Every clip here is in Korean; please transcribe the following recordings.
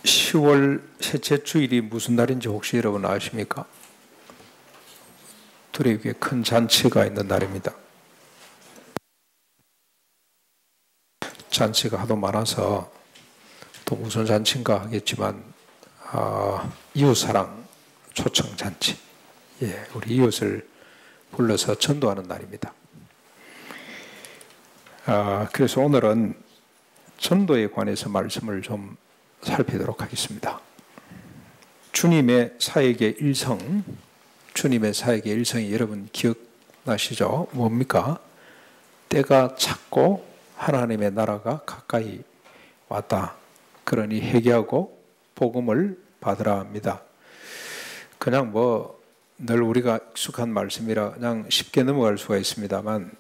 10월 셋째 주일이 무슨 날인지 혹시 여러분 아십니까? 두레비에 큰 잔치가 있는 날입니다. 잔치가 하도 많아서 또 무슨 잔치인가 하겠지만 이웃사랑 초청잔치, 우리 이웃을 불러서 전도하는 날입니다. 그래서 오늘은 전도에 관해서 말씀을 좀 살피도록 하겠습니다. 주님의 사역의 일성, 주님의 사역의 일성이 여러분 기억나시죠? 뭡니까? 때가 찼고 하나님의 나라가 가까이 왔다. 그러니 회개하고 복음을 받으라 합니다. 그냥 늘 우리가 익숙한 말씀이라 그냥 쉽게 넘어갈 수가 있습니다만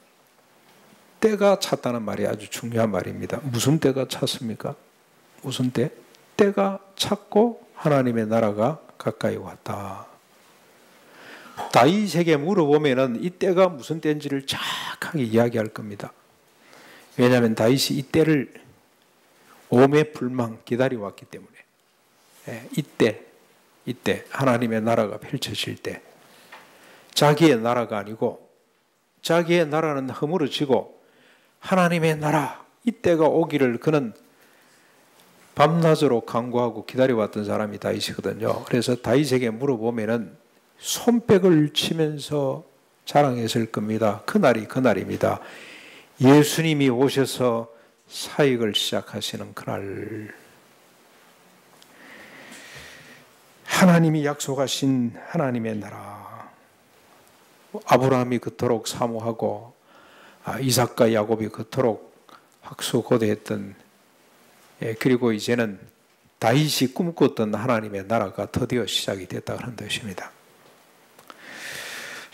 때가 찼다는 말이 아주 중요한 말입니다. 무슨 때가 찼습니까? 무슨 때? 때가 찼고 하나님의 나라가 가까이 왔다. 다윗에게 물어보면은 이 때가 무슨 때인지를 정확하게 이야기할 겁니다. 왜냐하면 다윗이 이 때를 오매불망 기다려왔기 때문에 이때 하나님의 나라가 펼쳐질 때 자기의 나라가 아니고 자기의 나라는 허물어지고 하나님의 나라 이때가 오기를 그는 밤낮으로 간구하고 기다려왔던 사람이 다윗이거든요. 그래서 다윗에게 물어보면은 손뼉을 치면서 자랑했을 겁니다. 그날이 그날입니다. 예수님이 오셔서 사역을 시작하시는 그날, 하나님이 약속하신 하나님의 나라, 아브라함이 그토록 사모하고 이삭과 야곱이 그토록 학수고대했던, 그리고 이제는 다윗이 꿈꿨던 하나님의 나라가 드디어 시작이 됐다는 뜻입니다.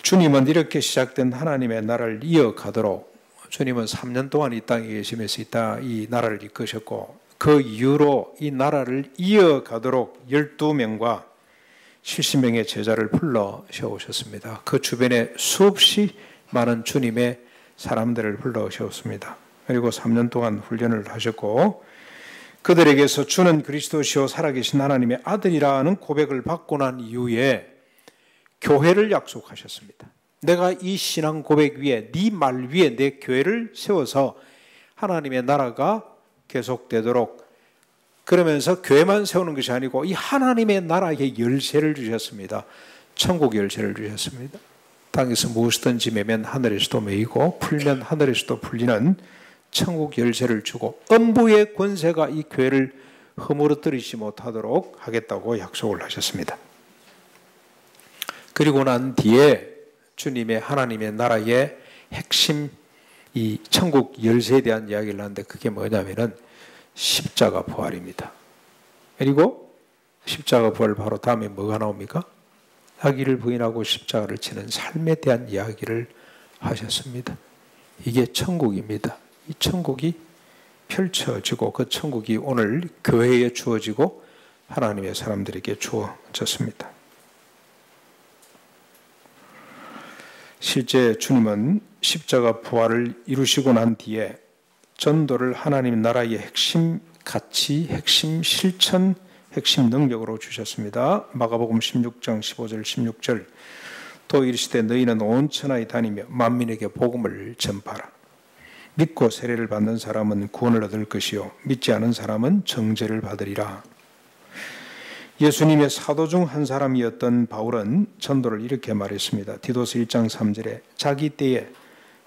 주님은 이렇게 시작된 하나님의 나라를 이어가도록 주님은 3년 동안 이 땅에 계시면서 이 나라를 이끄셨고 그 이후로 이 나라를 이어가도록 12명과 70명의 제자를 불러 세우셨습니다. 그 주변에 수없이 많은 주님의 사람들을 불러 세웠습니다. 그리고 3년 동안 훈련을 하셨고 그들에게서 주는 그리스도시요 살아계신 하나님의 아들이라는 고백을 받고 난 이후에 교회를 약속하셨습니다. 내가 이 신앙 고백 위에 네 말 위에 내 교회를 세워서 하나님의 나라가 계속되도록 그러면서 교회만 세우는 것이 아니고 이 하나님의 나라의 열쇠를 주셨습니다. 천국 열쇠를 주셨습니다. 땅에서 무엇이든지 매면 하늘에서도 매이고 풀면 하늘에서도 풀리는 천국 열쇠를 주고 음부의 권세가 이 교회를 허물어뜨리지 못하도록 하겠다고 약속을 하셨습니다. 그리고 난 뒤에 주님의 하나님의 나라의 핵심 이 천국 열쇠에 대한 이야기를 하는데 그게 뭐냐면은 십자가 부활입니다. 그리고 십자가 부활 바로 다음에 뭐가 나옵니까? 자기를 부인하고 십자가를 치는 삶에 대한 이야기를 하셨습니다. 이게 천국입니다. 이 천국이 펼쳐지고 그 천국이 오늘 교회에 주어지고 하나님의 사람들에게 주어졌습니다. 실제 주님은 십자가 부활을 이루시고 난 뒤에 전도를 하나님 나라의 핵심 가치, 핵심 실천, 핵심 능력으로 주셨습니다. 마가복음 16장 15절 16절 또 이르시되 너희는 온 천하에 다니며 만민에게 복음을 전파하라. 믿고 세례를 받는 사람은 구원을 얻을 것이요 믿지 않은 사람은 정죄를 받으리라. 예수님의 사도 중 한 사람이었던 바울은 전도를 이렇게 말했습니다. 디도서 1장 3절에 자기 때에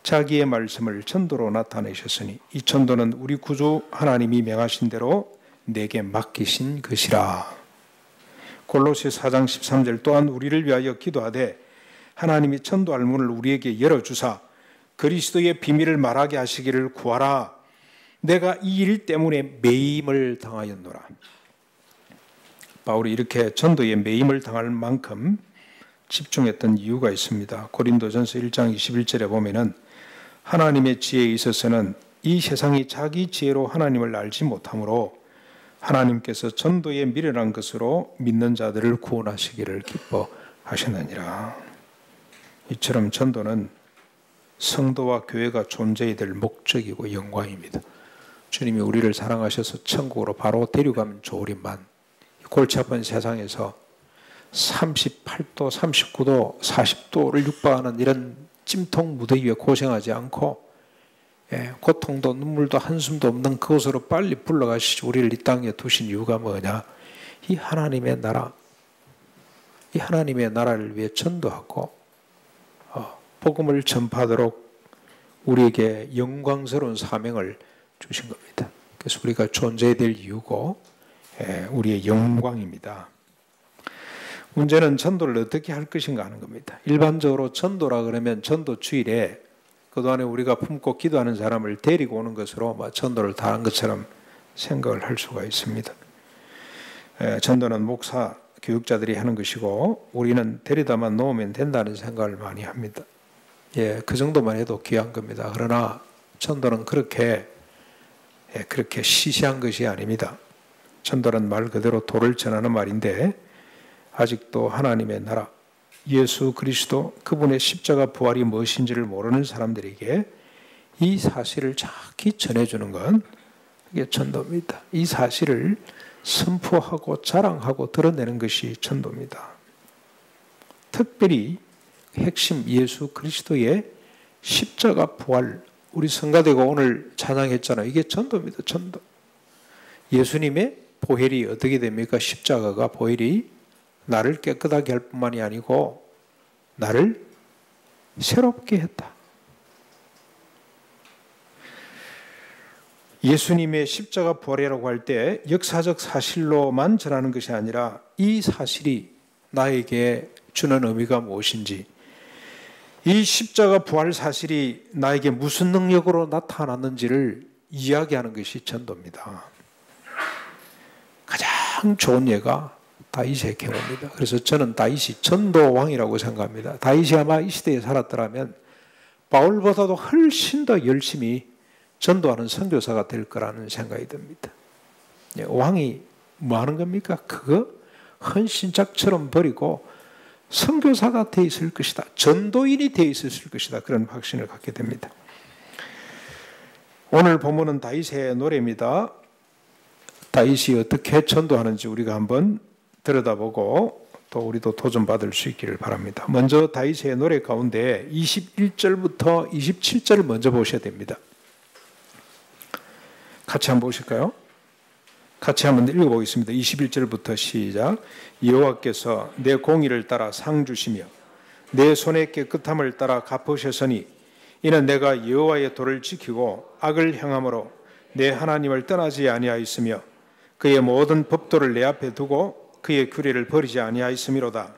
자기의 말씀을 전도로 나타내셨으니 이 전도는 우리 구주 하나님이 명하신 대로 내게 맡기신 것이라. 골로새 4장 13절 또한 우리를 위하여 기도하되 하나님이 전도할 문을 우리에게 열어주사 그리스도의 비밀을 말하게 하시기를 구하라. 내가 이 일 때문에 매임을 당하였노라. 바울이 이렇게 전도에 매임을 당할 만큼 집중했던 이유가 있습니다. 고린도전서 1장 21절에 보면은 하나님의 지혜에 있어서는 이 세상이 자기 지혜로 하나님을 알지 못하므로 하나님께서 전도에 미련한 것으로 믿는 자들을 구원하시기를 기뻐하셨느니라. 이처럼 전도는 성도와 교회가 존재해야 될 목적이고 영광입니다. 주님이 우리를 사랑하셔서 천국으로 바로 데려가면 좋으리만 골치 아픈 세상에서 38도, 39도, 40도를 육박하는 이런 찜통 무대 위에 고생하지 않고 고통도 눈물도 한숨도 없는 그곳으로 빨리 불러가시고 우리를 이 땅에 두신 이유가 뭐냐? 이 하나님의 나라, 이 하나님의 나라를 위해 전도하고 복음을 전파하도록 우리에게 영광스러운 사명을 주신 겁니다. 그래서 우리가 존재해야 될 이유고 우리의 영광입니다. 문제는 전도를 어떻게 할 것인가 하는 겁니다. 일반적으로 전도라 그러면 전도 주일에 그동안에 우리가 품고 기도하는 사람을 데리고 오는 것으로 전도를 다 한 것처럼 생각을 할 수가 있습니다. 전도는 목사, 교육자들이 하는 것이고 우리는 데려다만 놓으면 된다는 생각을 많이 합니다. 그 정도만 해도 귀한 겁니다. 그러나 전도는 그렇게 시시한 것이 아닙니다. 전도는 말 그대로 도를 전하는 말인데 아직도 하나님의 나라, 예수 그리스도 그분의 십자가 부활이 무엇인지를 모르는 사람들에게 이 사실을 정확히 전해주는 건 그게 전도입니다. 이 사실을 선포하고 자랑하고 드러내는 것이 전도입니다. 특별히 핵심 예수 그리스도의 십자가 부활, 우리 성가대가 오늘 찬양했잖아요. 이게 전도입니다. 전도. 예수님의 보혈이 어떻게 됩니까? 십자가가 보혈이 나를 깨끗하게 할 뿐만이 아니고 나를 새롭게 했다. 예수님의 십자가 부활이라고 할 때 역사적 사실로만 전하는 것이 아니라 이 사실이 나에게 주는 의미가 무엇인지, 이 십자가 부활 사실이 나에게 무슨 능력으로 나타났는지를 이야기하는 것이 전도입니다. 가장 좋은 예가 다윗의 경우입니다. 그래서 저는 다윗이 전도왕이라고 생각합니다. 다윗이 아마 이 시대에 살았더라면 바울보다도 훨씬 더 열심히 전도하는 선교사가 될 거라는 생각이 듭니다. 왕이 뭐 하는 겁니까? 그거 헌신짝처럼 버리고 선교사가 돼 있을 것이다. 전도인이 돼 있을 것이다. 그런 확신을 갖게 됩니다. 오늘 본문은 다윗의 노래입니다. 다윗이 어떻게 전도하는지 우리가 한번 들여다보고 또 우리도 도전받을 수 있기를 바랍니다. 먼저 다윗의 노래 가운데 21절부터 27절을 먼저 보셔야 됩니다. 같이 한번 보실까요? 같이 한번 읽어보겠습니다. 21절부터 시작. 여호와께서 내 공의를 따라 상 주시며 내 손의 깨끗함을 따라 갚으셨으니 이는 내가 여호와의 도를 지키고 악을 행함으로 내 하나님을 떠나지 아니하였으며 그의 모든 법도를 내 앞에 두고 그의 규례를 버리지 아니하였음이로다.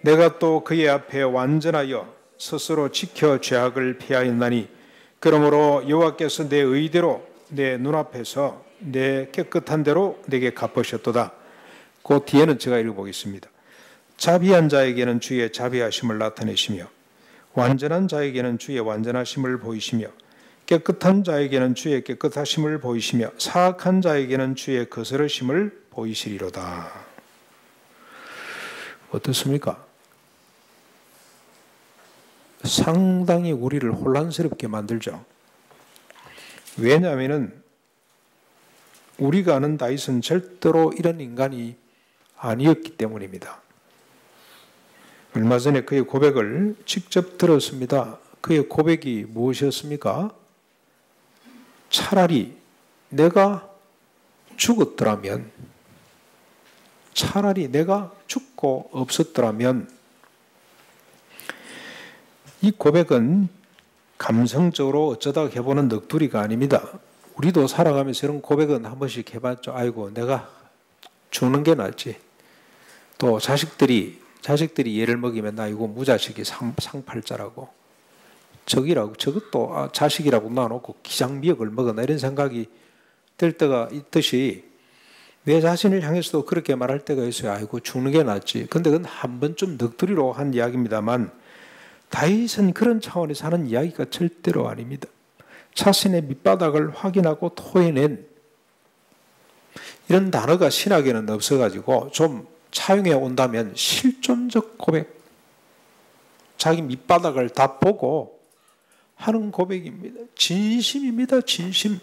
내가 또 그의 앞에 완전하여 스스로 지켜 죄악을 피하였나니 그러므로 여호와께서 내 의대로 내 눈앞에서 내 깨끗한 대로 내게 갚으셨도다. 그 뒤에는 제가 읽어보겠습니다. 자비한 자에게는 주의 자비하심을 나타내시며 완전한 자에게는 주의 완전하심을 보이시며 깨끗한 자에게는 주의 깨끗하심을 보이시며 사악한 자에게는 주의 거스르심을 보이시리로다. 어떻습니까? 상당히 우리를 혼란스럽게 만들죠. 왜냐하면 우리가 아는 다윗은 절대로 이런 인간이 아니었기 때문입니다. 얼마 전에 그의 고백을 직접 들었습니다. 그의 고백이 무엇이었습니까? 차라리 내가 죽었더라면, 차라리 내가 죽고 없었더라면. 이 고백은 감성적으로 어쩌다 해보는 넋두리가 아닙니다. 우리도 살아가면서 이런 고백은 한 번씩 해봤죠. 아이고 내가 죽는 게 낫지. 또 자식들이 예를 먹이면 나 이거 무자식이 상팔자라고, 저것도 자식이라고 놔놓고 기장미역을 먹었나 이런 생각이 들 때가 있듯이 내 자신을 향해서도 그렇게 말할 때가 있어요. 아이고 죽는 게 낫지. 근데 그건 한 번쯤 넋두리로 한 이야기입니다만 다윗은 그런 차원에서 하는 이야기가 절대로 아닙니다. 자신의 밑바닥을 확인하고 토해낸 이런 단어가 신학에는 없어가지고 좀 차용해 온다면 실존적 고백, 자기 밑바닥을 다 보고 하는 고백입니다. 진심입니다. 진심.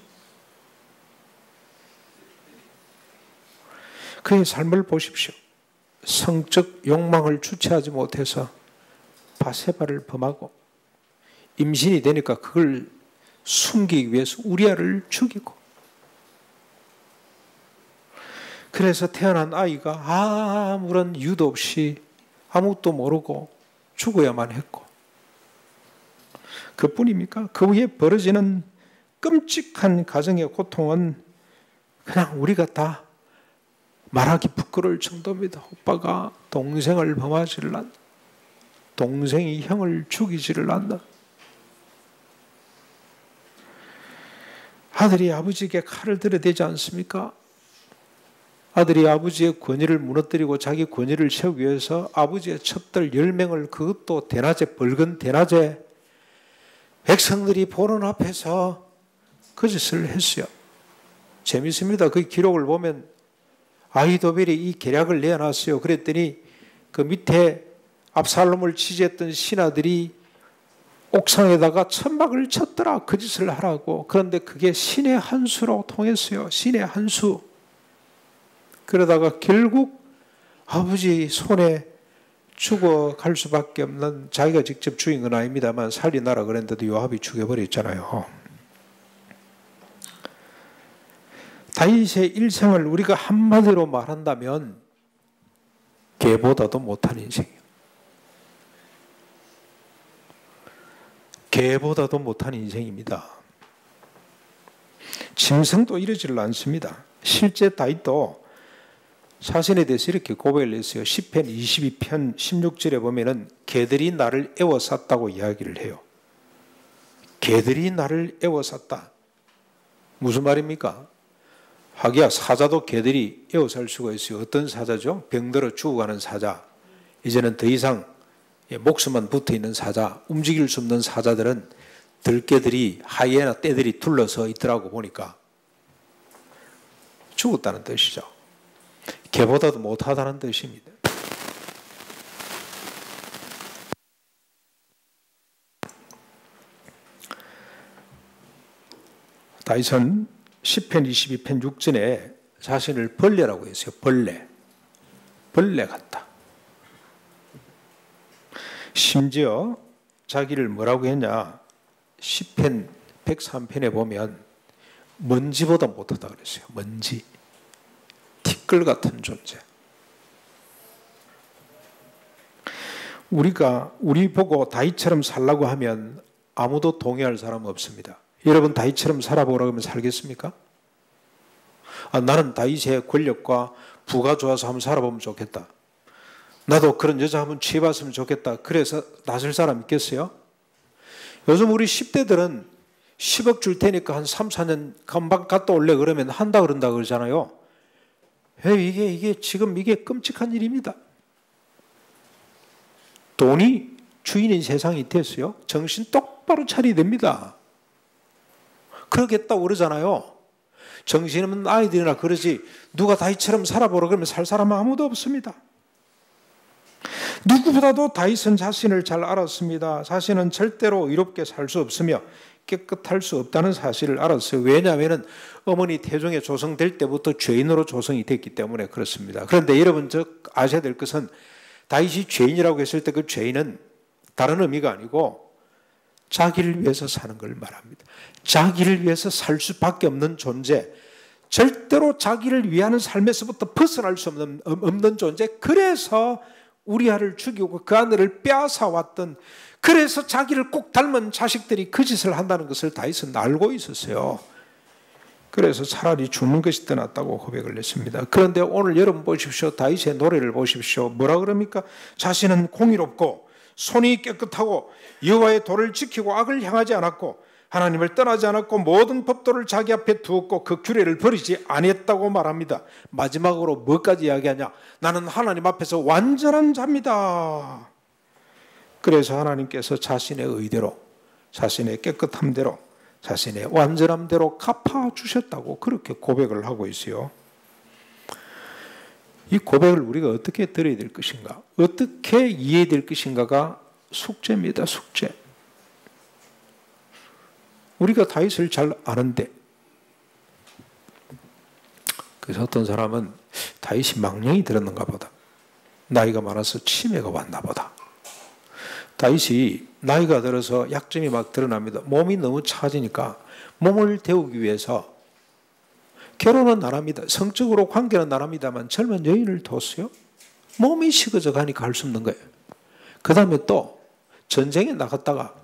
그의 삶을 보십시오. 성적 욕망을 주체하지 못해서 바세바를 범하고 임신이 되니까 그걸 숨기기 위해서 우리아를 죽이고, 그래서 태어난 아이가 아무런 이유도 없이 아무것도 모르고 죽어야만 했고, 그뿐입니까? 그 후에 벌어지는 끔찍한 가정의 고통은 그냥 우리가 다 말하기 부끄러울 정도입니다. 오빠가 동생을 범하지를 않는다. 동생이 형을 죽이지를 않는다. 아들이 아버지에게 칼을 들여대지 않습니까? 아들이 아버지의 권위를 무너뜨리고 자기 권위를 세우기 위해서 아버지의 첩들 10명을, 그것도 대낮에, 밝은 대낮에 백성들이 보는 앞에서 그 짓을 했어요. 재밌습니다. 그 기록을 보면 아히도벨이 이 계략을 내어놨어요. 그랬더니 그 밑에 압살롬을 지지했던 신하들이 옥상에다가 천막을 쳤더라. 그 짓을 하라고. 그런데 그게 신의 한 수로 통했어요. 신의 한 수. 그러다가 결국 아버지 손에 죽어갈 수밖에 없는, 자기가 직접 죽인 건 아닙니다만 살리나라 그랬는데도 요압이 죽여버렸잖아요. 다윗의 일생을 우리가 한마디로 말한다면 개보다도 못한 인생이에요. 개보다도 못한 인생입니다. 짐승도 이러지를 않습니다. 실제 다윗도 자신에 대해서 이렇게 고백을 했어요. 시편 22편 16절에 보면은 개들이 나를 애워쌌다고 이야기를 해요. 개들이 나를 애워쌌다. 무슨 말입니까? 하기야 사자도 개들이 에워쌀 수가 있어요. 어떤 사자죠? 병들어 죽어가는 사자. 이제는 더 이상 목숨만 붙어있는 사자, 움직일 수 없는 사자들은 들개들이, 하이에나 떼들이 둘러서 있더라고 보니까 죽었다는 뜻이죠. 개보다도 못하다는 뜻입니다. 다윗은 시편 22편 6절에 자신을 벌레라고 했어요. 벌레 같다. 심지어 자기를 뭐라고 했냐, 시편 103편에 보면 먼지보다 못하다 그랬어요. 먼지, 티끌 같은 존재. 우리 보고 다윗처럼 살라고 하면 아무도 동의할 사람 없습니다. 여러분 다윗처럼 살아보라고 하면 살겠습니까? 나는 다윗의 권력과 부가 좋아서 한번 살아보면 좋겠다. 나도 그런 여자 한번 취해봤으면 좋겠다. 그래서 나설 사람 있겠어요? 요즘 우리 10대들은 10억 줄 테니까 한 3, 4년 금방 갔다 올래 그러면 한다 그런다 그러잖아요. 이게 지금 이게 끔찍한 일입니다. 돈이 주인인 세상이 됐어요. 정신 똑바로 차려야 됩니다. 그러겠다고 그러잖아요. 정신없는 아이들이나 그러지 누가 다윗처럼 살아보라 그러면 살 사람은 아무도 없습니다. 누구보다도 다윗은 자신을 잘 알았습니다. 자신은 절대로 의롭게 살 수 없으며 깨끗할 수 없다는 사실을 알았어요. 왜냐하면 어머니 태중에 조성될 때부터 죄인으로 조성이 됐기 때문에 그렇습니다. 그런데 여러분 아셔야 될 것은 다윗이 죄인이라고 했을 때 그 죄인은 다른 의미가 아니고 자기를 위해서 사는 걸 말합니다. 자기를 위해서 살 수밖에 없는 존재, 절대로 자기를 위하는 삶에서부터 벗어날 수 없는 존재. 그래서 우리아를 죽이고 그 아내를 빼앗아왔던, 그래서 자기를 꼭 닮은 자식들이 그 짓을 한다는 것을 다윗은 알고 있었어요. 그래서 차라리 죽는 것이 더 낫다고 고백을 했습니다. 그런데 오늘 여러분 보십시오. 다윗의 노래를 보십시오. 뭐라 그럽니까? 자신은 공의롭고 손이 깨끗하고 여호와의 도를 지키고 악을 향하지 않았고 하나님을 떠나지 않았고 모든 법도를 자기 앞에 두었고 그 규례를 버리지 아니했다고 말합니다. 마지막으로 뭐까지 이야기하냐? 나는 하나님 앞에서 완전한 자입니다. 그래서 하나님께서 자신의 의대로, 자신의 깨끗함대로, 자신의 완전함대로 갚아주셨다고 그렇게 고백을 하고 있어요. 이 고백을 우리가 어떻게 들어야 될 것인가, 어떻게 이해해야 될 것인가가 숙제입니다. 숙제. 우리가 다윗을 잘 아는데 그래서 어떤 사람은 다윗이 망령이 들었는가 보다. 나이가 많아서 치매가 왔나 보다. 다윗이 나이가 들어서 약점이 막 드러납니다. 몸이 너무 차지니까 몸을 데우기 위해서 결혼은 안 합니다. 성적으로 관계는 안 합니다만 젊은 여인을 뒀어요. 몸이 식어져 가니까 할 수 없는 거예요. 그 다음에 또 전쟁에 나갔다가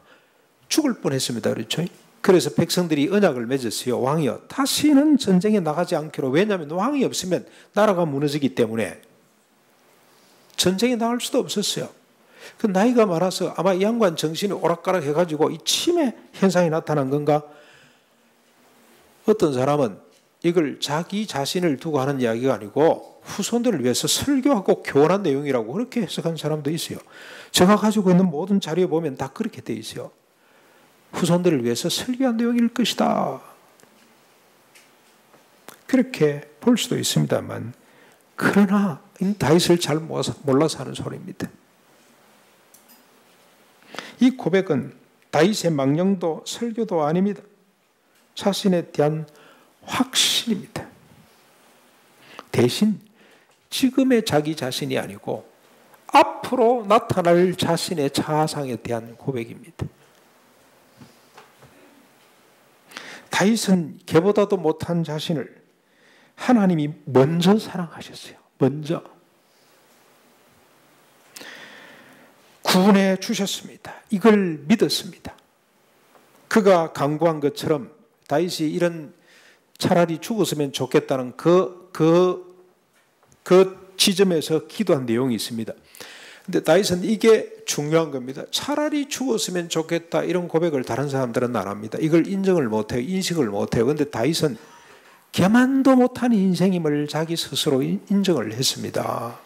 죽을 뻔했습니다. 그렇죠? 그래서 백성들이 언약을 맺었어요. 왕이여, 다시는 전쟁에 나가지 않기로. 왜냐하면 왕이 없으면 나라가 무너지기 때문에 전쟁에 나갈 수도 없었어요. 그 나이가 많아서 아마 이 양반 정신이 오락가락 해가지고 이 치매 현상이 나타난 건가? 어떤 사람은 이걸 자기 자신을 두고 하는 이야기가 아니고 후손들을 위해서 설교하고 교훈한 내용이라고 그렇게 해석한 사람도 있어요. 제가 가지고 있는 모든 자료에 보면 다 그렇게 돼 있어요. 후손들을 위해서 설교한 내용일 것이다. 그렇게 볼 수도 있습니다만, 그러나 다윗을 잘 몰라서 하는 소리입니다. 이 고백은 다윗의 망령도 설교도 아닙니다. 자신에 대한 확신입니다. 대신 지금의 자기 자신이 아니고 앞으로 나타날 자신의 자아상에 대한 고백입니다. 다윗은 걔보다도 못한 자신을 하나님이 먼저 사랑하셨어요. 먼저 구원해 주셨습니다. 이걸 믿었습니다. 그가 강구한 것처럼 다윗이 이런 차라리 죽었으면 좋겠다는 그 지점에서 기도한 내용이 있습니다. 근데 다윗은 이게 중요한 겁니다. 차라리 죽었으면 좋겠다 이런 고백을 다른 사람들은 안 합니다. 이걸 인정을 못해요. 인식을 못해요. 그런데 다윗은 걔만도 못한 인생임을 자기 스스로 인정을 했습니다.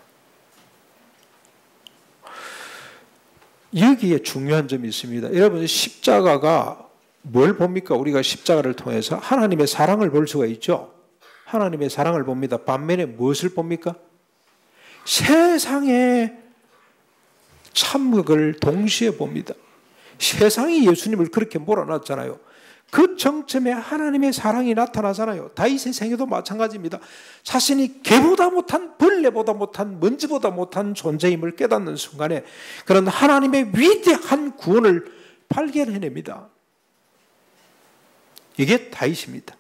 여기에 중요한 점이 있습니다. 여러분, 십자가가 뭘 봅니까? 우리가 십자가를 통해서 하나님의 사랑을 볼 수가 있죠. 하나님의 사랑을 봅니다. 반면에 무엇을 봅니까? 세상의 참극을 동시에 봅니다. 세상이 예수님을 그렇게 몰아놨잖아요. 그 정점에 하나님의 사랑이 나타나잖아요. 다윗의 생애도 마찬가지입니다. 자신이 개보다 못한, 벌레보다 못한, 먼지보다 못한 존재임을 깨닫는 순간에 그런 하나님의 위대한 구원을 발견해냅니다. 이게 다윗입니다.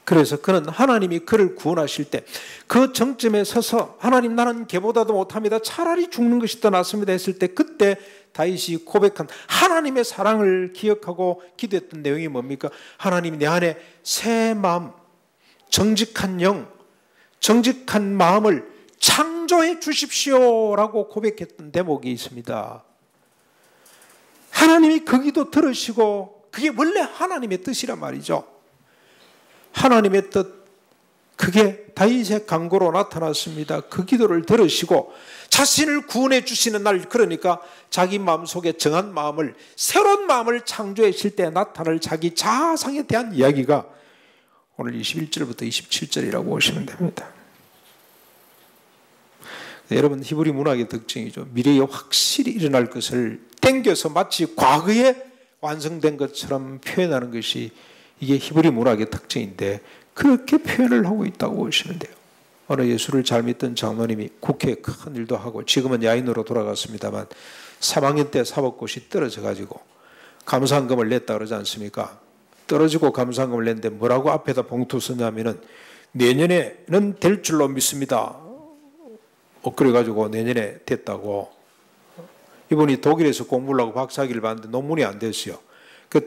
그래서 그는 하나님이 그를 구원하실 때 그 정점에 서서 하나님, 나는 걔보다도 못합니다. 차라리 죽는 것이 더 낫습니다 했을 때, 그때 다윗이 고백한 하나님의 사랑을 기억하고 기도했던 내용이 뭡니까? 하나님, 내 안에 새 마음, 정직한 영, 정직한 마음을 창조해 주십시오라고 고백했던 대목이 있습니다. 하나님이 그 기도 들으시고, 그게 원래 하나님의 뜻이란 말이죠. 하나님의 뜻, 그게 다윗의 간구로 나타났습니다. 그 기도를 들으시고 자신을 구원해 주시는 날, 그러니까 자기 마음속에 정한 마음을, 새로운 마음을 창조하실 때 나타날 자기 자아상에 대한 이야기가 오늘 21절부터 27절이라고 보시면 됩니다. 여러분, 히브리 문학의 특징이죠. 미래에 확실히 일어날 것을 땡겨서 마치 과거에 완성된 것처럼 표현하는 것이 이게 히브리 문학의 특징인데, 그렇게 표현을 하고 있다고 보시면 돼요. 어느 예수를 잘 믿던 장로님이 국회에 큰 일도 하고 지금은 야인으로 돌아갔습니다만 3학년 때 사법고시 떨어져가지고 감사한금을 냈다 그러지 않습니까? 떨어지고 감사한금을 냈는데 뭐라고 앞에다 봉투 썼냐면은 내년에는 될 줄로 믿습니다. 그래가지고 내년에 됐다고. 이분이 독일에서 공부를 하고 박사학위를 받는데 논문이 안 됐어요.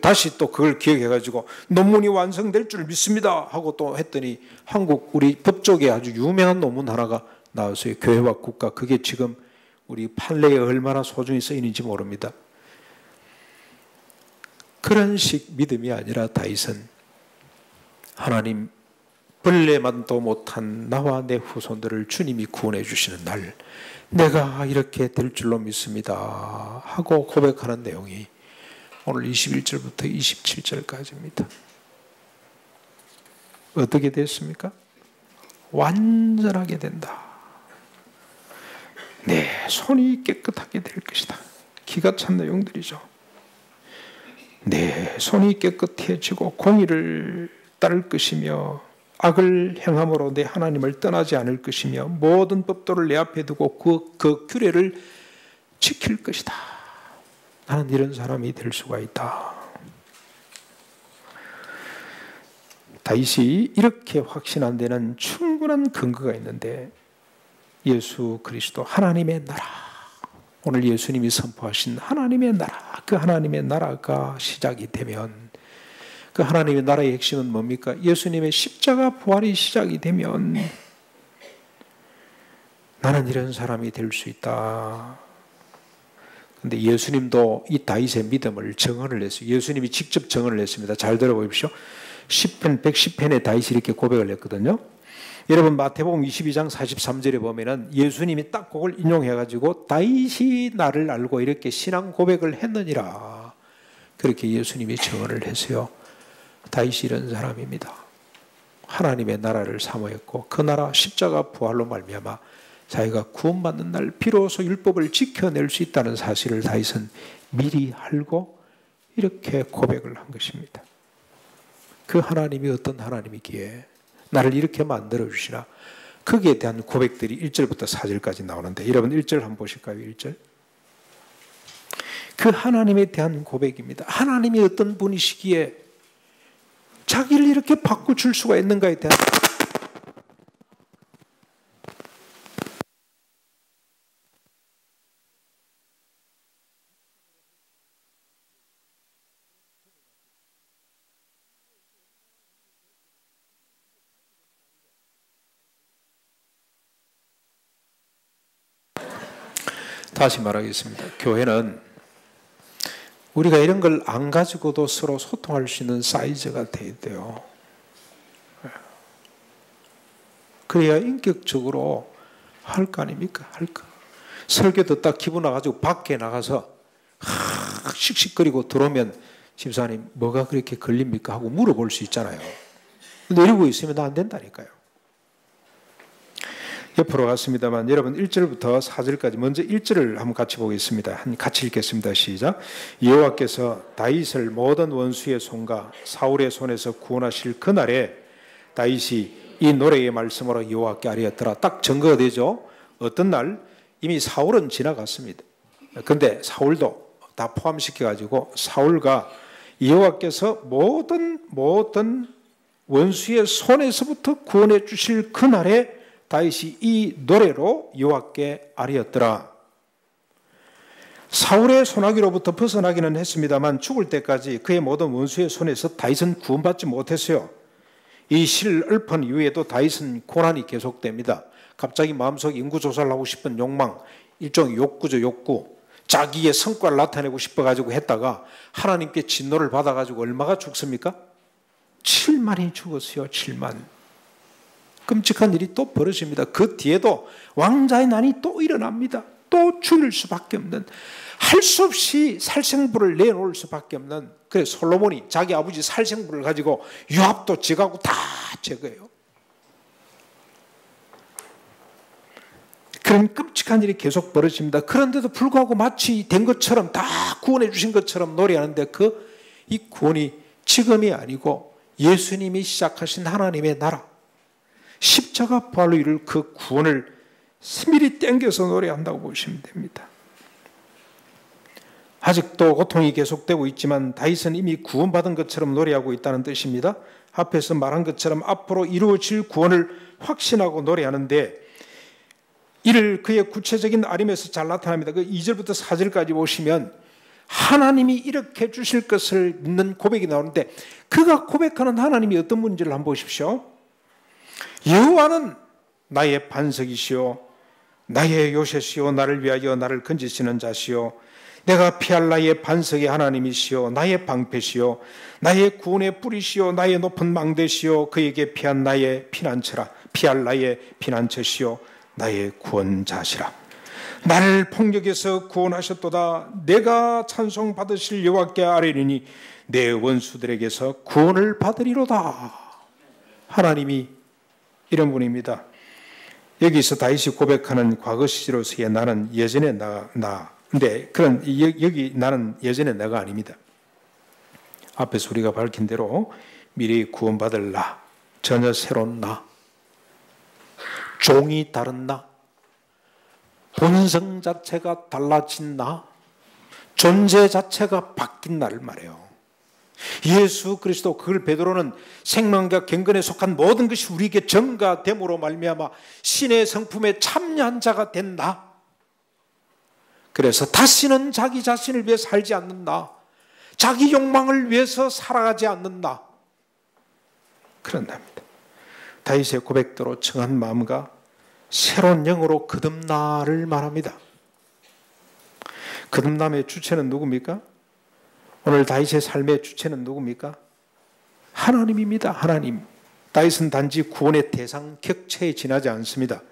다시 또 그걸 기억해가지고 논문이 완성될 줄 믿습니다 하고 또 했더니 한국 우리 법조계 아주 유명한 논문 하나가 나왔어요. 교회와 국가. 그게 지금 우리 판례에 얼마나 소중히 쓰이는지 모릅니다. 그런 식 믿음이 아니라 다윗은 하나님, 벌레만도 못한 나와 내 후손들을 주님이 구원해 주시는 날 내가 이렇게 될 줄로 믿습니다 하고 고백하는 내용이 오늘 21절부터 27절까지입니다. 어떻게 됐습니까? 완전하게 된다. 내 손이 깨끗하게 될 것이다. 기가 찬 내용들이죠. 내 손이 깨끗해지고 공의를 따를 것이며 악을 행함으로 내 하나님을 떠나지 않을 것이며 모든 법도를 내 앞에 두고 그 규례를 지킬 것이다. 나는 이런 사람이 될 수가 있다. 다윗이 이렇게 확신한 데는 충분한 근거가 있는데, 예수 그리스도 하나님의 나라, 오늘 예수님이 선포하신 하나님의 나라, 그 하나님의 나라가 시작이 되면, 그 하나님의 나라의 핵심은 뭡니까? 예수님의 십자가 부활이 시작이 되면 나는 이런 사람이 될 수 있다. 그런데 예수님도 이 다윗의 믿음을 증언을 했어요. 예수님이 직접 증언을 했습니다. 잘 들어보십시오. 10편 110편에 다윗이 이렇게 고백을 했거든요. 여러분 마태복음 22장 43절에 보면은 예수님이 딱 그걸 인용해가지고 다윗이 나를 알고 이렇게 신앙 고백을 했느니라, 그렇게 예수님이 증언을 했어요. 다윗이 이런 사람입니다. 하나님의 나라를 사모했고 그 나라 십자가 부활로 말미암아 자기가 구원받는 날 비로소 율법을 지켜낼 수 있다는 사실을 다윗은 미리 알고 이렇게 고백을 한 것입니다. 그 하나님이 어떤 하나님이기에 나를 이렇게 만들어 주시나, 거기에 대한 고백들이 1절부터 4절까지 나오는데, 여러분 1절 한번 보실까요? 1절. 그 하나님에 대한 고백입니다. 하나님이 어떤 분이시기에 자기를 이렇게 바꿔줄 수가 있는가에 대한, 다시 말하겠습니다. 교회는 우리가 이런 걸 안 가지고도 서로 소통할 수 있는 사이즈가 돼야 돼요. 그래야 인격적으로 할 거 아닙니까? 할 거. 설교 듣다 기분 나가지고 밖에 나가서 씩씩거리고 들어오면 집사님 뭐가 그렇게 걸립니까? 하고 물어볼 수 있잖아요. 근데 이러고 있으면 안 된다니까요. 옆으로 갔습니다만 여러분 1절부터 4절까지 먼저 1절을 한번 같이 보겠습니다. 같이 읽겠습니다. 시작. 여호와께서 다윗을 모든 원수의 손과 사울의 손에서 구원하실 그날에 다윗이 이 노래의 말씀으로 여호와께 아뢰었더라. 딱 증거가 되죠. 어떤 날 이미 사울은 지나갔습니다. 그런데 사울도 다 포함시켜가지고 사울과 여호와께서 모든 원수의 손에서부터 구원해 주실 그날에 다윗이 이 노래로 여호와께 아뢰었더라. 사울의 손아귀로부터 벗어나기는 했습니다만 죽을 때까지 그의 모든 원수의 손에서 다윗은 구원받지 못했어요. 이 시를 읊은 이후에도 다윗은 고난이 계속됩니다. 갑자기 마음속 인구조사를 하고 싶은 욕망, 일종의 욕구죠. 욕구. 자기의 성과를 나타내고 싶어가지고 했다가 하나님께 진노를 받아가지고 얼마가 죽습니까? 7만이 죽었어요. 7만. 끔찍한 일이 또 벌어집니다. 그 뒤에도 왕자의 난이 또 일어납니다. 또 죽일 수밖에 없는, 할 수 없이 살생부를 내놓을 수밖에 없는, 그래 솔로몬이 자기 아버지 살생부를 가지고 요압도 지가고 다 제거해요. 그런 끔찍한 일이 계속 벌어집니다. 그런데도 불구하고 마치 된 것처럼 다 구원해 주신 것처럼 노래하는데 이 구원이 지금이 아니고 예수님이 시작하신 하나님의 나라, 십자가 부활로 이룰 그 구원을 미리 땡겨서 노래한다고 보시면 됩니다. 아직도 고통이 계속되고 있지만 다윗은 이미 구원받은 것처럼 노래하고 있다는 뜻입니다. 앞에서 말한 것처럼 앞으로 이루어질 구원을 확신하고 노래하는데, 이를 그의 구체적인 아림에서 잘 나타납니다. 그 2절부터 4절까지 보시면 하나님이 이렇게 주실 것을 믿는 고백이 나오는데, 그가 고백하는 하나님이 어떤 분인지를 한번 보십시오. 여호와는 나의 반석이시오, 나의 요새시오, 나를 위하여 나를 건지시는 자시오, 내가 피할 나의 반석의 하나님이시오, 나의 방패시오, 나의 구원의 뿌리시오, 나의 높은 망대시오, 그에게 피할 나의 피난처시오, 나의 구원자시라. 나를 폭력에서 구원하셨도다. 내가 찬송 받으실 여호와께 아뢰리니 내 원수들에게서 구원을 받으리로다. 하나님이 이런 분입니다. 여기서 다윗이 고백하는 과거 시제로서의 나는 예전의 근데 그런 여기 나는 예전의 내가 아닙니다. 앞에서 우리가 밝힌 대로 미리 구원받을 나, 전혀 새로운 나, 종이 다른 나, 본성 자체가 달라진 나, 존재 자체가 바뀐 나를 말해요. 예수 그리스도, 그걸 베드로는 생명과 경건에 속한 모든 것이 우리에게 전가됨으로 말미암아 신의 성품에 참여한 자가 된다. 그래서 다시는 자기 자신을 위해 살지 않는다. 자기 욕망을 위해서 살아가지 않는다. 그런답니다. 다윗의 고백대로 청한 마음과 새로운 영으로 거듭나를 말합니다. 거듭남의 주체는 누굽니까? 오늘 다윗의 삶의 주체는 누굽니까? 하나님입니다. 하나님. 다윗은 단지 구원의 대상 격체에 지나지 않습니다.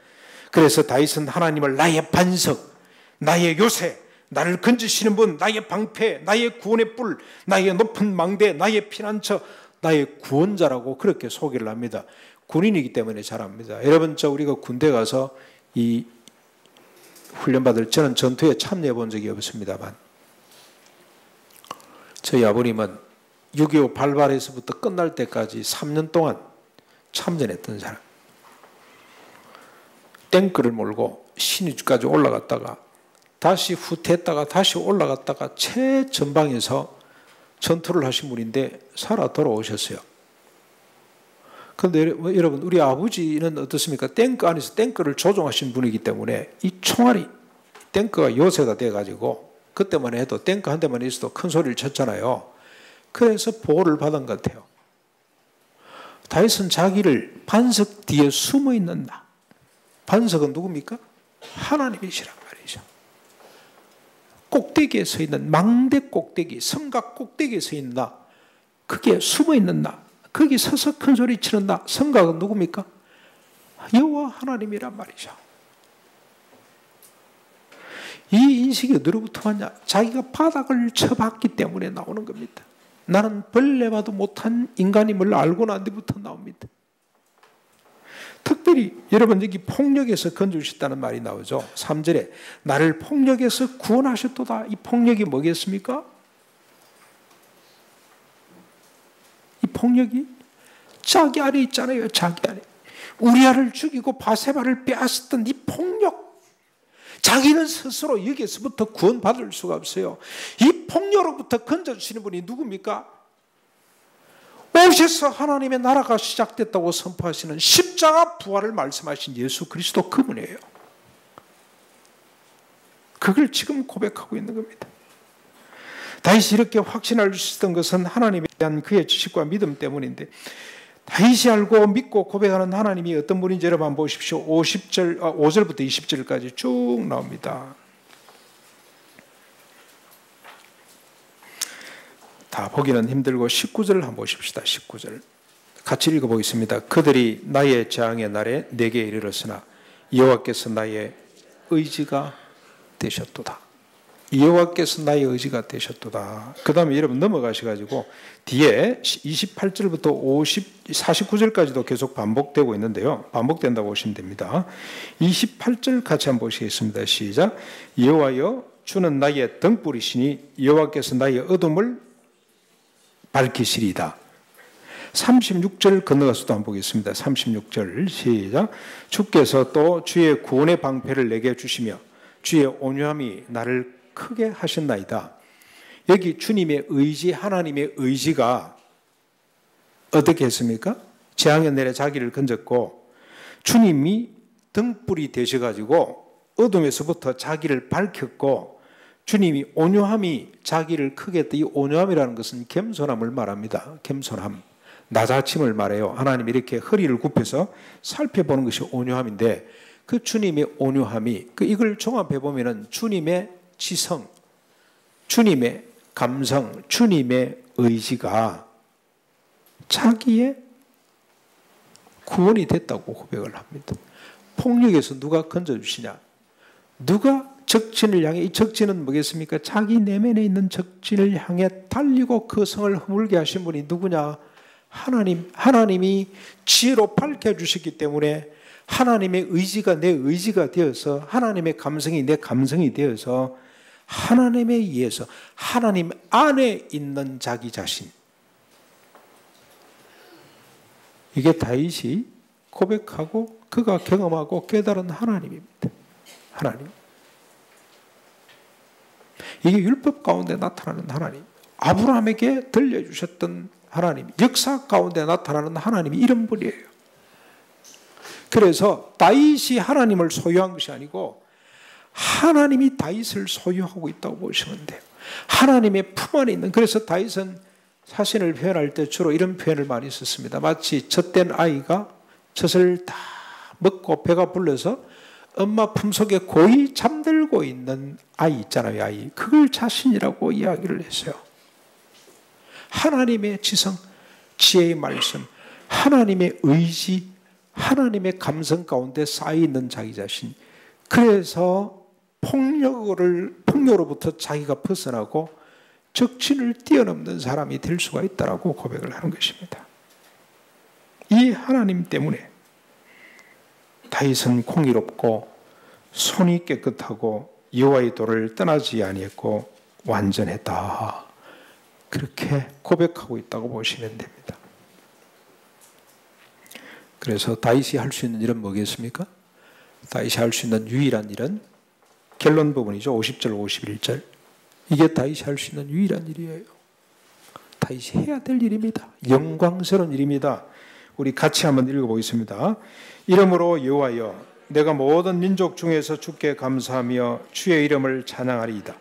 그래서 다윗은 하나님을 나의 반석, 나의 요새, 나를 건지시는 분, 나의 방패, 나의 구원의 뿔, 나의 높은 망대, 나의 피난처, 나의 구원자라고 그렇게 소개를 합니다. 군인이기 때문에 잘합니다. 여러분, 우리가 군대 가서 이 훈련받을, 저는 전투에 참여해 본 적이 없습니다만 저희 아버님은 6.25 발발에서부터 끝날 때까지 3년 동안 참전했던 사람. 탱크를 몰고 신의주까지 올라갔다가 다시 후퇴했다가 다시 올라갔다가 최전방에서 전투를 하신 분인데 살아 돌아오셨어요. 그런데 여러분, 우리 아버지는 어떻습니까? 탱크 안에서 탱크를 조종하신 분이기 때문에 이 총알이, 탱크가 요새가 돼가지고 그때만 해도 탱크 한 대만 있어도 큰 소리를 쳤잖아요. 그래서 보호를 받은 것 같아요. 다윗은 자기를 반석 뒤에 숨어 있는 나. 반석은 누굽니까? 하나님이시란 말이죠. 꼭대기에 서 있는, 망대 꼭대기, 성곽 꼭대기에 서 있는 나. 그게 숨어 있는 나. 거기 서서 큰 소리 치는 나. 성곽은 누굽니까? 여호와 하나님이란 말이죠. 이 인식이 어디로부터 왔냐? 자기가 바닥을 쳐봤기 때문에 나오는 겁니다. 나는 벌레 봐도 못한 인간임을 알고 난 뒤부터 나옵니다. 특별히 여러분, 여기 폭력에서 건져주셨다는 말이 나오죠. 3절에 나를 폭력에서 구원하셨도다. 이 폭력이 뭐겠습니까? 이 폭력이 자기 안에 있잖아요. 자기 안에. 우리아를 죽이고 바세바를 빼앗았던 이 폭력. 자기는 스스로 여기에서부터 구원받을 수가 없어요. 이 폭력으로부터 건져주시는 분이 누굽니까? 오셔서 하나님의 나라가 시작됐다고 선포하시는 십자가 부활을 말씀하신 예수 그리스도 그분이에요. 그걸 지금 고백하고 있는 겁니다. 다윗이 이렇게 확신할 수 있었던 것은 하나님에 대한 그의 지식과 믿음 때문인데, 다윗이 알고 믿고 고백하는 하나님이 어떤 분인지 여러분 한번 보십시오. 5절부터 20절까지 쭉 나옵니다. 다 보기는 힘들고 19절을 한번 보십시다. 19절 같이 읽어보겠습니다. 그들이 나의 재앙의 날에 내게 이르렀으나 여호와께서 나의 의지가 되셨도다. 여호와께서 나의 의지가 되셨도다. 그 다음에 여러분 넘어가셔가지고 뒤에 28절부터 49절까지도 계속 반복되고 있는데요. 반복된다고 보시면 됩니다. 28절 같이 한번 보시겠습니다. 시작. 여호와여 주는 나의 등불이시니 여호와께서 나의 어둠을 밝히시리이다. 36절 건너가서도 한번 보겠습니다. 36절 시작. 주께서 또 주의 구원의 방패를 내게 주시며 주의 온유함이 나를 크게 하셨나이다. 여기 주님의 의지, 하나님의 의지가 어떻게 했습니까? 재앙의 날에 자기를 건졌고 주님이 등불이 되셔가지고 어둠에서부터 자기를 밝혔고 주님이 온유함이 자기를 크게 했다. 이 온유함이라는 것은 겸손함을 말합니다. 겸손함, 낮아짐을 말해요. 하나님이 이렇게 허리를 굽혀서 살펴보는 것이 온유함인데 그 주님의 온유함이 이걸 종합해 보면은 주님의 지성, 주님의 감성, 주님의 의지가 자기의 구원이 됐다고 고백을 합니다. 폭력에서 누가 건져주시냐? 누가 적진을 향해, 이 적진은 뭐겠습니까? 자기 내면에 있는 적진을 향해 달리고 그 성을 허물게 하신 분이 누구냐? 하나님이 지혜로 밝혀주셨기 때문에 하나님의 의지가 내 의지가 되어서 하나님의 감성이 내 감성이 되어서 하나님에 의해서 하나님 안에 있는 자기 자신, 이게 다윗이 고백하고 그가 경험하고 깨달은 하나님입니다. 하나님. 이게 율법 가운데 나타나는 하나님. 아브라함에게 들려주셨던 하나님. 역사 가운데 나타나는 하나님이 이런 분이에요. 그래서 다윗이 하나님을 소유한 것이 아니고 하나님이 다윗을 소유하고 있다고 보시면 돼요. 하나님의 품 안에 있는. 그래서 다윗은 자신을 표현할 때 주로 이런 표현을 많이 썼습니다. 마치 젖된 아이가 젖을 다 먹고 배가 불러서 엄마 품속에 고이 잠들고 있는 아이 있잖아요. 아이. 그걸 자신이라고 이야기를 했어요. 하나님의 지성, 지혜의 말씀, 하나님의 의지, 하나님의 감성 가운데 쌓여있는 자기 자신. 그래서 폭력으로부터 자기가 벗어나고 적진을 뛰어넘는 사람이 될 수가 있다라고 고백을 하는 것입니다. 이 하나님 때문에 다윗은 공의롭고 손이 깨끗하고 여호와의 도를 떠나지 아니했고 완전했다. 그렇게 고백하고 있다고 보시면 됩니다. 그래서 다윗이 할 수 있는 일은 뭐겠습니까? 다윗이 할 수 있는 유일한 일은 결론 부분이죠. 50절 51절. 이게 다윗이 할 수 있는 유일한 일이에요. 다윗이 해야 될 일입니다. 영광스러운 일입니다. 우리 같이 한번 읽어보겠습니다. 이러므로 여호와여 내가 모든 민족 중에서 주께 감사하며 주의 이름을 찬양하리이다.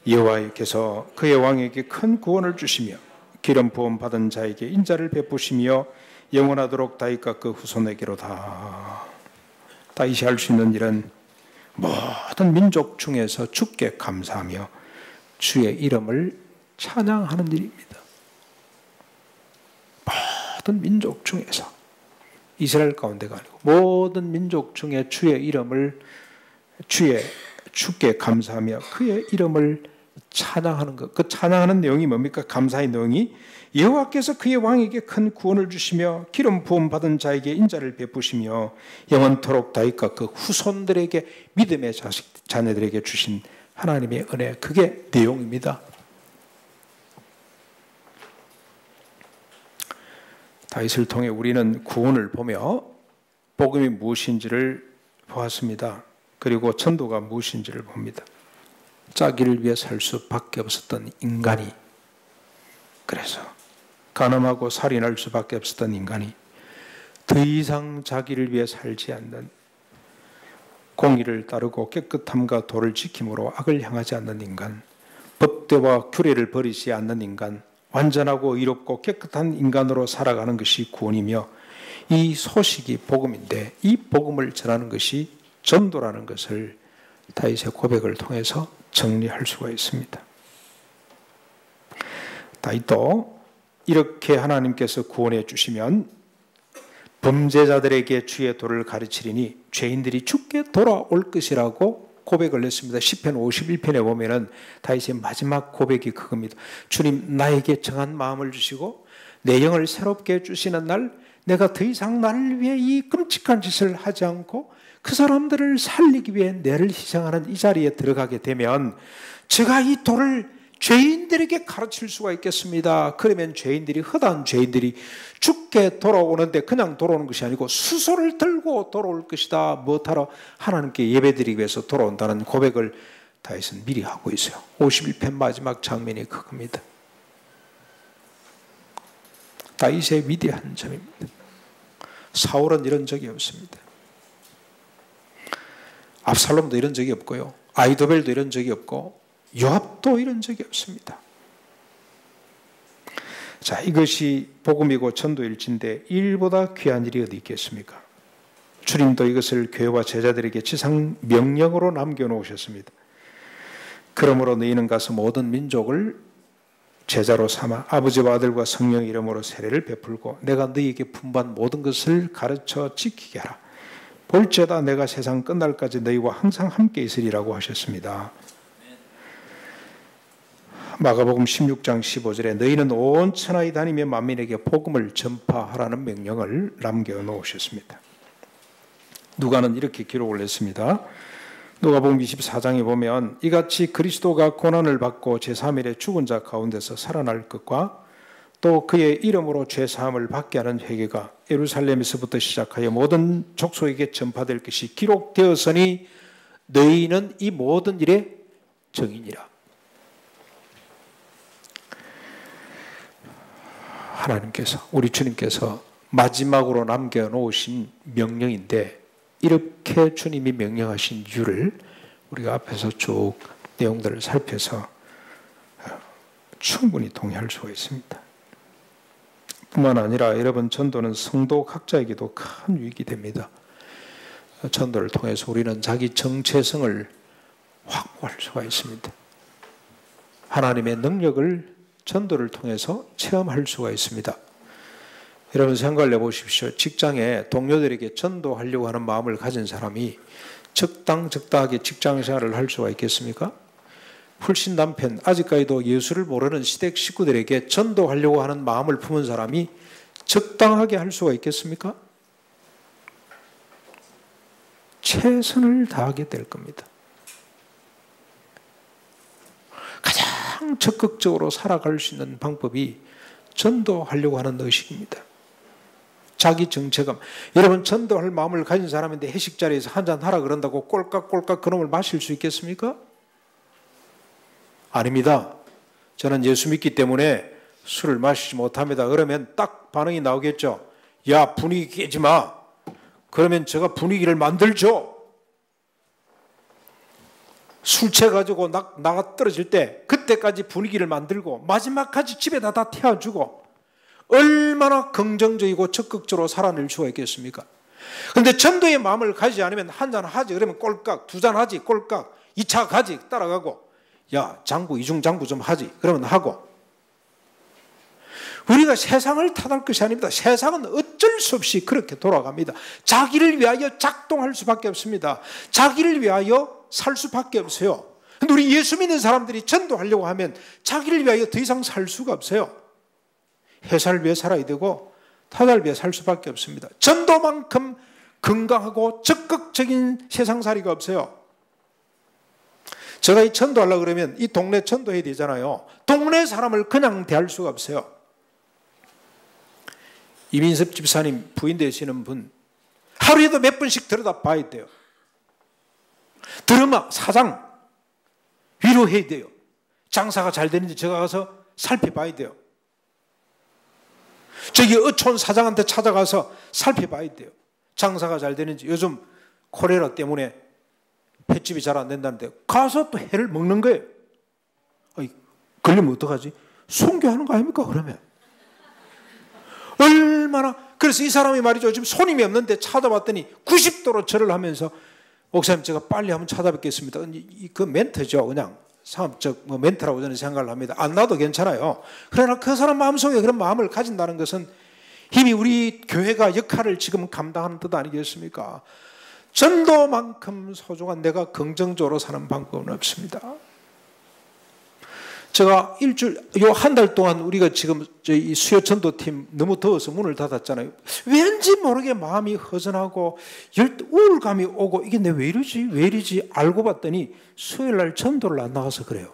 여호와께서 그의 왕에게 큰 구원을 주시며 기름 부음 받은 자에게 인자를 베푸시며 영원하도록 다윗과 그 후손에게로다. 다윗이 할 수 있는 일은 모든 민족 중에서 주께 감사하며 주의 이름을 찬양하는 일입니다. 모든 민족 중에서, 이스라엘 가운데가 아니고 모든 민족 중에 주의 이름을 주께 감사하며 그의 이름을 찬양하는 것. 그 찬양하는 내용이 뭡니까? 감사의 내용이 여호와께서 그의 왕에게 큰 구원을 주시며 기름 부음 받은 자에게 인자를 베푸시며 영원토록 다윗과 그 후손들에게 믿음의 자녀들에게 주신 하나님의 은혜. 그게 내용입니다. 다윗을 통해 우리는 구원을 보며 복음이 무엇인지를 보았습니다. 그리고 천도가 무엇인지를 봅니다. 자기를 위해 살 수밖에 없었던 인간이, 그래서 간음하고 살인할 수밖에 없었던 인간이 더 이상 자기를 위해 살지 않는, 공의를 따르고 깨끗함과 도를 지킴으로 악을 향하지 않는 인간, 법대와 규례를 버리지 않는 인간, 완전하고 의롭고 깨끗한 인간으로 살아가는 것이 구원이며, 이 소식이 복음인데 이 복음을 전하는 것이 전도라는 것을 다윗의 고백을 통해서 정리할 수가 있습니다. 다윗도 이렇게 하나님께서 구원해 주시면 범죄자들에게 주의 도를 가르치리니 죄인들이 주께 돌아올 것이라고 고백을 했습니다. 시편 51편에 보면은 다윗의 마지막 고백이 그겁니다. 주님, 나에게 정한 마음을 주시고 내 영을 새롭게 해주시는 날, 내가 더 이상 나를 위해 이 끔찍한 짓을 하지 않고 그 사람들을 살리기 위해 내를 희생하는 이 자리에 들어가게 되면 제가 이 도를 죄인들에게 가르칠 수가 있겠습니다. 그러면 죄인들이, 허다한 죄인들이 죽게 돌아오는데 그냥 돌아오는 것이 아니고 수소를 들고 돌아올 것이다. 무엇하러? 하나님께 예배드리기 위해서 돌아온다는 고백을 다윗은 미리 하고 있어요. 51편 마지막 장면이 그겁니다. 다윗의 위대한 점입니다. 사울은 이런 적이 없습니다. 압살롬도 이런 적이 없고요. 아히도벨도 이런 적이 없고 요압도 이런 적이 없습니다. 자, 이것이 복음이고 전도일진데 일보다 귀한 일이 어디 있겠습니까? 주님도 이것을 교회와 제자들에게 지상 명령으로 남겨놓으셨습니다. 그러므로 너희는 가서 모든 민족을 제자로 삼아 아버지와 아들과 성령의 이름으로 세례를 베풀고 내가 너희에게 분부한 모든 것을 가르쳐 지키게 하라. 볼지어다 내가 세상 끝날까지 너희와 항상 함께 있으리라고 하셨습니다. 마가복음 16장 15절에 너희는 온 천하에 다니며 만민에게 복음을 전파하라는 명령을 남겨놓으셨습니다. 누가는 이렇게 기록을 했습니다. 누가복음 24장에 보면 이같이 그리스도가 고난을 받고 제3일에 죽은 자 가운데서 살아날 것과 또 그의 이름으로 죄사함을 받게 하는 회개가 예루살렘에서부터 시작하여 모든 족속에게 전파될 것이 기록되었으니 너희는 이 모든 일의 증인이라. 하나님께서, 우리 주님께서 마지막으로 남겨놓으신 명령인데, 이렇게 주님이 명령하신 이유를 우리가 앞에서 쭉 내용들을 살펴서 충분히 동의할 수가 있습니다. 뿐만 아니라 여러분, 전도는 성도 각자에게도 큰 유익이 됩니다. 전도를 통해서 우리는 자기 정체성을 확보할 수가 있습니다. 하나님의 능력을 전도를 통해서 체험할 수가 있습니다. 여러분 생각을 해보십시오. 직장에 동료들에게 전도하려고 하는 마음을 가진 사람이 적당하게 직장생활을 할 수가 있겠습니까? 풀신 남편, 아직까지도 예수를 모르는 시댁 식구들에게 전도하려고 하는 마음을 품은 사람이 적당하게 할 수가 있겠습니까? 최선을 다하게 될 겁니다. 가장 적극적으로 살아갈 수 있는 방법이 전도하려고 하는 의식입니다. 자기 정체감. 여러분, 전도할 마음을 가진 사람인데 회식 자리에서 한잔 하라 그런다고 꼴깍꼴깍 그놈을 마실 수 있겠습니까? 아닙니다. 저는 예수 믿기 때문에 술을 마시지 못합니다. 그러면 딱 반응이 나오겠죠. 야, 분위기 깨지 마. 그러면 제가 분위기를 만들죠. 술 취해가지고 나가 떨어질 때 그때까지 분위기를 만들고 마지막까지 집에다 다 태워주고 얼마나 긍정적이고 적극적으로 살아낼 수가 있겠습니까? 그런데 전도의 마음을 가지지 않으면 한잔 하지. 그러면 꼴깍, 두 잔 하지. 꼴깍, 2차 가지. 따라가고 야, 장구, 이중장구 좀 하지. 그러면 하고. 우리가 세상을 탓할 것이 아닙니다. 세상은 어쩔 수 없이 그렇게 돌아갑니다. 자기를 위하여 작동할 수밖에 없습니다. 자기를 위하여 살 수밖에 없어요. 근데 우리 예수 믿는 사람들이 전도하려고 하면 자기를 위하여 더 이상 살 수가 없어요. 회사를 위해 살아야 되고 타다를 위해 살 수밖에 없습니다. 전도만큼 건강하고 적극적인 세상살이가 없어요. 제가 이 전도하려고 그러면 이 동네 전도해야 되잖아요. 동네 사람을 그냥 대할 수가 없어요. 이민섭 집사님 부인 되시는 분, 하루에도 몇 번씩 들여다 봐야 돼요. 드라마 사장 위로해야 돼요. 장사가 잘 되는지 제가 가서 살펴봐야 돼요. 저기 어촌 사장한테 찾아가서 살펴봐야 돼요. 장사가 잘 되는지. 요즘 콜레라 때문에 횟집이 잘 안 된다는데 가서 또 회를 먹는 거예요. 걸리면 어떡하지? 순교하는 거 아닙니까 그러면? 얼마나. 그래서 이 사람이 말이죠, 지금 손님이 없는데 찾아봤더니 90도로 절을 하면서 목사님 제가 빨리 한번 찾아뵙겠습니다. 그 멘트죠. 그냥 상업적 멘트라고 저는 생각을 합니다. 안 나도 괜찮아요. 그러나 그 사람 마음속에 그런 마음을 가진다는 것은 이미 우리 교회가 역할을 지금 감당하는 뜻 아니겠습니까? 전도만큼 소중한, 내가 긍정적으로 사는 방법은 없습니다. 제가 한 달 동안 우리가 지금 이 수요 전도팀 너무 더워서 문을 닫았잖아요. 왠지 모르게 마음이 허전하고 우울감이 오고 이게 왜 이러지? 왜 이러지? 알고 봤더니 수요일 날 전도를 안 나가서 그래요.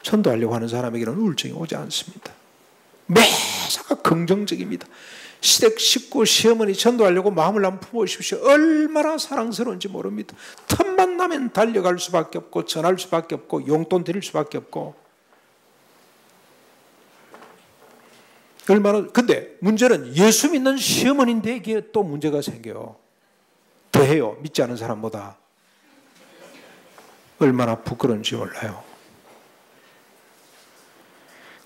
전도하려고 하는 사람에게는 우울증이 오지 않습니다. 매사가 긍정적입니다. 시댁 식구 시어머니 전도하려고 마음을 한번 품어보십시오. 얼마나 사랑스러운지 모릅니다. 틈만 나면 달려갈 수밖에 없고 전할 수밖에 없고 용돈 드릴 수밖에 없고. 얼마나. 근데 문제는 예수 믿는 시어머니인데 이게 또 문제가 생겨요. 더해요. 믿지 않은 사람보다. 얼마나 부끄러운지 몰라요.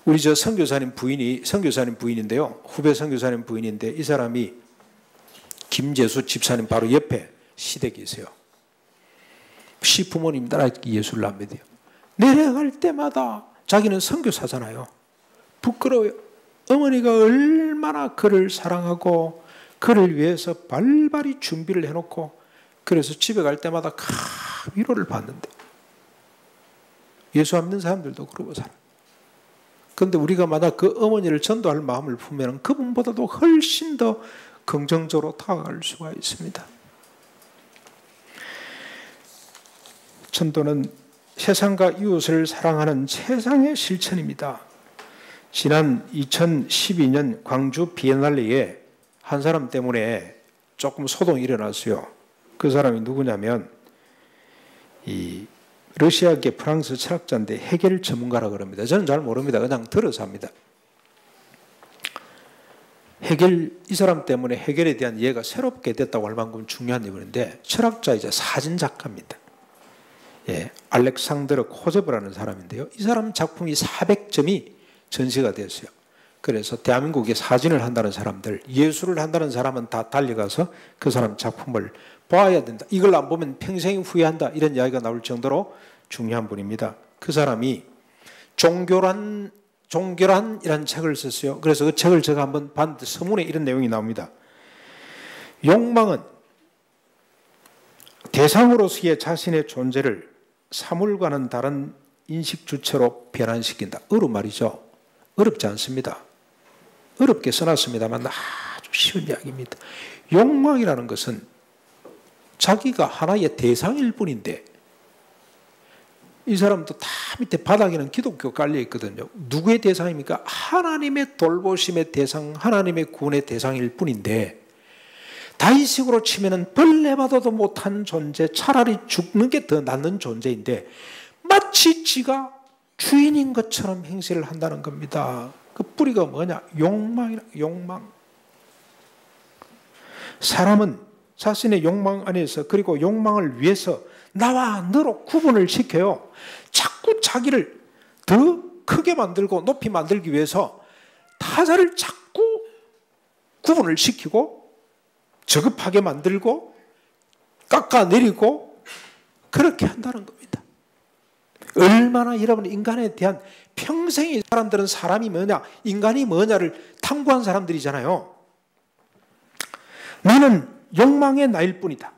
우리 저 선교사님 부인인데요. 후배 선교사님 부인인데 이 사람이 김재수 집사님 바로 옆에 시댁이 있어요. 시부모님 따라 예수를 안 믿어요. 내려갈 때마다 자기는 선교사잖아요. 부끄러워요. 어머니가 얼마나 그를 사랑하고 그를 위해서 발발이 준비를 해놓고 그래서 집에 갈 때마다 큰 위로를 받는데 예수 안 믿는 사람들도 그러고 살아요. 그런데 우리가 만약 그 어머니를 전도할 마음을 품으면 그분보다도 훨씬 더 긍정적으로 다가갈 수가 있습니다. 전도는 세상과 이웃을 사랑하는 세상의 실천입니다. 지난 2012년 광주 비엔날레에 한 사람 때문에 조금 소동이 일어났어요. 그 사람이 누구냐면 이 러시아계 프랑스 철학자인데 해겔 전문가라고 그럽니다. 저는 잘 모릅니다. 그냥 들어서 합니다. 해겔, 이 사람 때문에 해겔에 대한 이해가 새롭게 됐다고 할 만큼 중요한 인물인데 철학자이자 사진작가입니다. 예, 알렉산드르 코제브라는 사람인데요. 이 사람 작품이 400점이 전시가 됐어요. 그래서 대한민국에 사진을 한다는 사람들, 예술을 한다는 사람은 다 달려가서 그 사람 작품을 봐야 된다. 이걸 안 보면 평생 후회한다. 이런 이야기가 나올 정도로 중요한 분입니다. 그 사람이 종교란이라는 책을 썼어요. 그래서 그 책을 제가 한번 봤는데 서문에 이런 내용이 나옵니다. 욕망은 대상으로서의 자신의 존재를 사물과는 다른 인식 주체로 변환시킨다. 어려운 말이죠. 어렵지 않습니다. 어렵게 써놨습니다만 아주 쉬운 이야기입니다. 욕망이라는 것은 자기가 하나의 대상일 뿐인데 이 사람도 다 밑에 바닥에는 기독교 깔려 있거든요. 누구의 대상입니까? 하나님의 돌보심의 대상, 하나님의 구원의 대상일 뿐인데 다윗식으로 치면은 벌레 받아도 못한 존재, 차라리 죽는 게 더 낫는 존재인데 마치 지가 주인인 것처럼 행세를 한다는 겁니다. 그 뿌리가 뭐냐? 욕망이라. 욕망. 사람은 자신의 욕망 안에서 그리고 욕망을 위해서 나와 너로 구분을 시켜요. 자꾸 자기를 더 크게 만들고 높이 만들기 위해서 타자를 자꾸 구분을 시키고 저급하게 만들고 깎아내리고 그렇게 한다는 겁니다. 얼마나 여러분 인간에 대한 평생의 사람들은 사람이 뭐냐, 인간이 뭐냐를 탐구한 사람들이잖아요. 나는 욕망의 나일 뿐이다.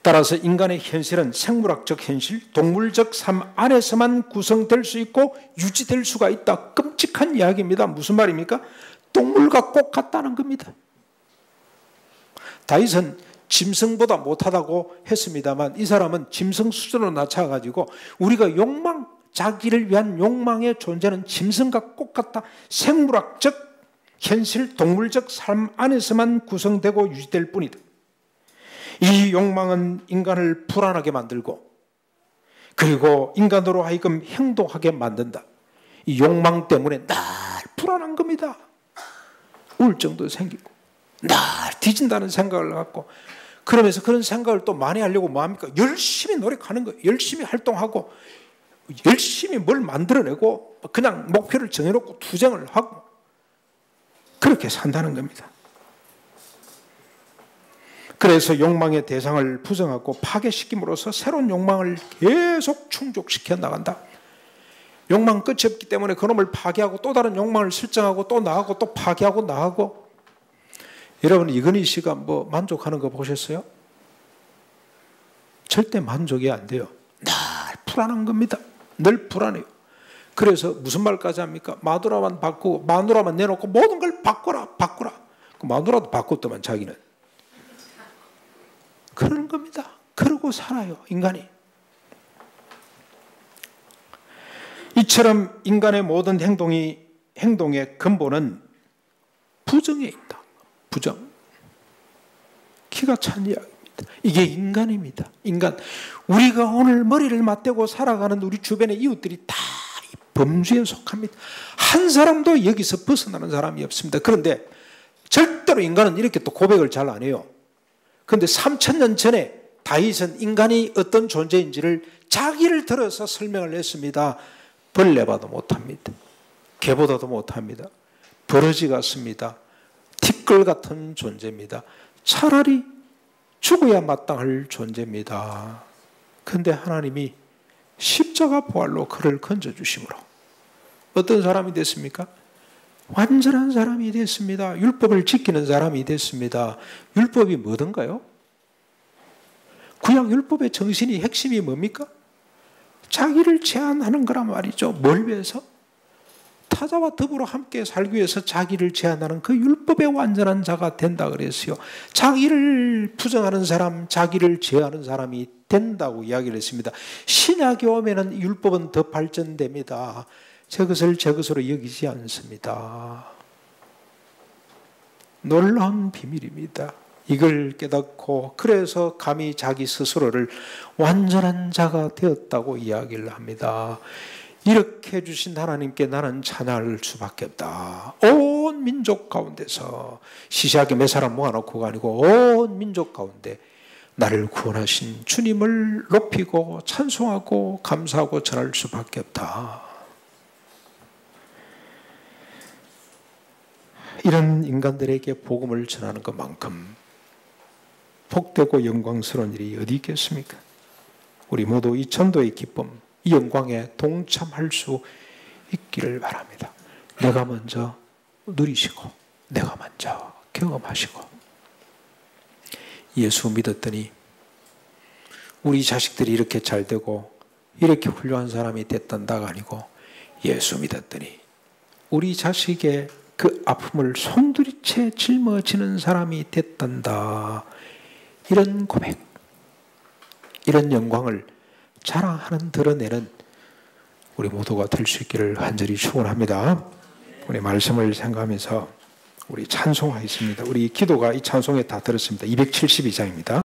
따라서 인간의 현실은 생물학적 현실, 동물적 삶 안에서만 구성될 수 있고 유지될 수가 있다. 끔찍한 이야기입니다. 무슨 말입니까? 동물과 꼭 같다는 겁니다. 다윗은 짐승보다 못하다고 했습니다만 이 사람은 짐승 수준으로 낮춰가지고 우리가 욕망, 자기를 위한 욕망의 존재는 짐승과 꼭 같다. 생물학적 현실, 동물적 삶 안에서만 구성되고 유지될 뿐이다. 이 욕망은 인간을 불안하게 만들고 그리고 인간으로 하여금 행동하게 만든다. 이 욕망 때문에 날 불안한 겁니다. 우울증도 생기고 날 뒤진다는 생각을 갖고 그러면서 그런 생각을 또 많이 하려고 뭐합니까? 열심히 노력하는 거예요. 열심히 활동하고 열심히 뭘 만들어내고 그냥 목표를 정해놓고 투쟁을 하고 그렇게 산다는 겁니다. 그래서 욕망의 대상을 부정하고 파괴시킴으로써 새로운 욕망을 계속 충족시켜 나간다. 욕망 끝이 없기 때문에 그놈을 파괴하고 또 다른 욕망을 설정하고 또 나가고 또 파괴하고 나가고. 여러분 이건희 씨가 뭐 만족하는 거 보셨어요? 절대 만족이 안 돼요. 늘 불안한 겁니다. 늘 불안해요. 그래서 무슨 말까지 합니까? 마누라만 바꾸고 마누라만 내놓고 모든 걸 바꿔라. 그 마누라도 바꿨더만 자기는. 그러는 겁니다. 그러고 살아요 인간이. 이처럼 인간의 모든 행동의 근본은 부정에 있다. 부정. 기가 찬 이야기입니다. 이게 인간입니다. 인간. 우리가 오늘 머리를 맞대고 살아가는 우리 주변의 이웃들이 다 범죄에 속합니다. 한 사람도 여기서 벗어나는 사람이 없습니다. 그런데 절대로 인간은 이렇게 또 고백을 잘 안 해요. 그런데 3000년 전에 다윗은 인간이 어떤 존재인지를 자기를 들어서 설명을 했습니다. 벌레봐도 못합니다. 개보다도 못합니다. 버러지 같습니다. 티끌 같은 존재입니다. 차라리 죽어야 마땅할 존재입니다. 그런데 하나님이 십자가 부활로 그를 건져주심으로 어떤 사람이 됐습니까? 완전한 사람이 됐습니다. 율법을 지키는 사람이 됐습니다. 율법이 뭐던가요? 구약 율법의 정신이 핵심이 뭡니까? 자기를 제한하는 거란 말이죠. 뭘 위해서? 타자와 더불어 함께 살기 위해서 자기를 제한하는 그 율법의 완전한 자가 된다 그랬어요. 자기를 부정하는 사람, 자기를 제한하는 사람이 된다고 이야기를 했습니다. 신약에 오면은 율법은 더 발전됩니다. 저것을 저것으로 여기지 않습니다. 놀라운 비밀입니다. 이걸 깨닫고 그래서 감히 자기 스스로를 완전한 자가 되었다고 이야기를 합니다. 이렇게 해주신 하나님께 나는 찬양할 수밖에 없다. 온 민족 가운데서 시시하게 몇 사람 모아놓고가 아니고 온 민족 가운데 나를 구원하신 주님을 높이고 찬송하고 감사하고 전할 수밖에 없다. 이런 인간들에게 복음을 전하는 것만큼 복되고 영광스러운 일이 어디 있겠습니까? 우리 모두 이 전도의 기쁨, 이 영광에 동참할 수 있기를 바랍니다. 내가 먼저 누리시고 내가 먼저 경험하시고 예수 믿었더니 우리 자식들이 이렇게 잘 되고 이렇게 훌륭한 사람이 됐단다가 아니고 예수 믿었더니 우리 자식의 그 아픔을 송두리째 짊어지는 사람이 됐단다. 이런 고백, 이런 영광을 자랑하는 드러내는 우리 모두가 될 수 있기를 간절히 축원합니다. 우리 말씀을 생각하면서 우리 찬송하겠습니다. 우리 기도가 이 찬송에 다 들었습니다. 272장입니다.